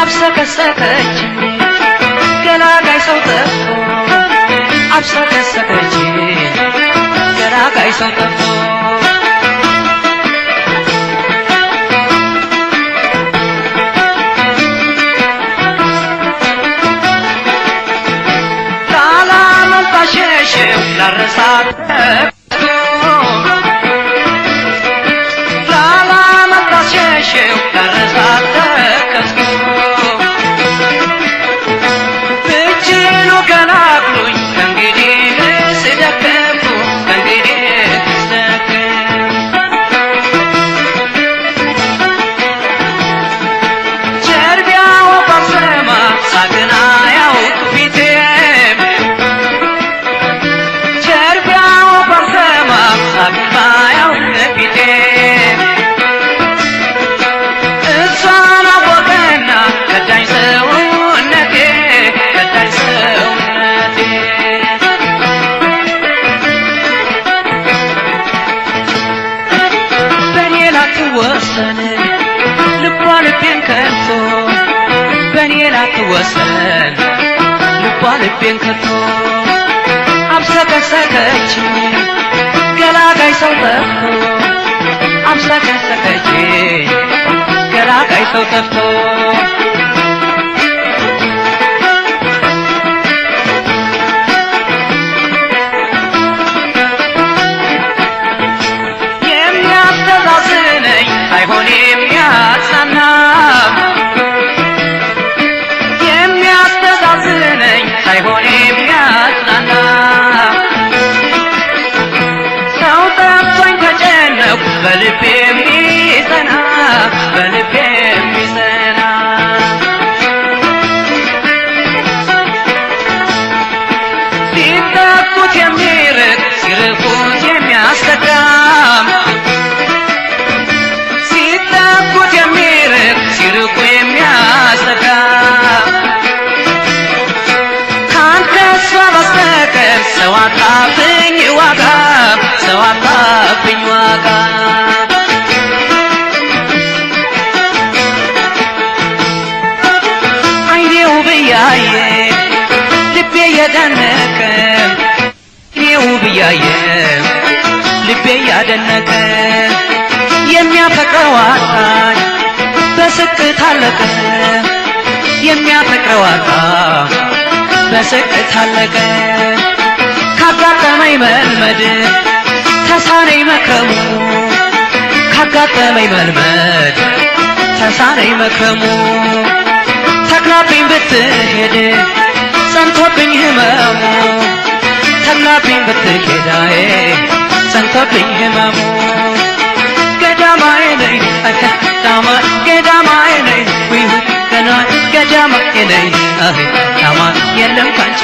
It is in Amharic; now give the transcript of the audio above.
አብሰከሰከች ገላጋይ ሰው ጠፍቶ አብሰከሰከች ገላጋይ ሰው ጠፍቶ ላላመንታሸሸው ላረሳት ላላመንታሸሸው ላረሳት ተከስቶ ብችሉ ገላግሉኝ ከእንግዲህ ስደከምኩ ከእንግዲህ ስደከም ጀርቢያው ባሰማ ሳቅና ያውቅ ፊቴም ጀርቢያው ባሰማ ሳቅና ያውቅ ፊቴም እሷን አወቀና ከዳኝ ሰውነቴ ከዳኝ ሰውነቴ በኔ ላትወሰን ልቧ ልቤን ከቶ በኔ ላትወሰን ልቧ ልቤን ከቶ አብሰከሰከች ገላጋይ ሰው ጠፍቶ አብሰከሰከች ገላጋይ ሰው ጠፍቶ የሚያስተዛዝነኝ ሳይሆን የሚያጽናና የሚያስተዛዝነኝ ሳይሆን የሚያጽናና ሰው ጠፍቶኝ ተጨነኩ በልቤ የሚጸና በልቤ የሚጸና ሲጠቁት የሚርቅ ሲርቁት የሚያስቀዳም ሲጠቁት የሚርቅ ሲርቁ የሚያስቀዳም ካንተ እሷ በስተቀር ሰው አጣብኝ ዋጋ ሰው አጣብኝ ዋጋ አይኔው ብያየ ልቤ ያደነቀ አይኔው ብያየ ልቤ ያደነቀ የሚያፈቅረው አጣኝ በስቅት አለቀ የሚያፈቅረው አጣ በስቅት አለቀ ካጋጠመኝ መልመድ ተሳነኝ መክረሙ ካጋጠመኝ መልመድ ተሳነኝ መክረሙ ተክላብኝ ብትሄድ ጸንቶብኝ ህመሙ ተክላብኝ ብትሄዳዬ ጸንቶብኝ ህመሙ ገዳማዬ ነይ ገዳማዬ ነይ ገዳማዬ ነይ ዳማ የለም ካንቺ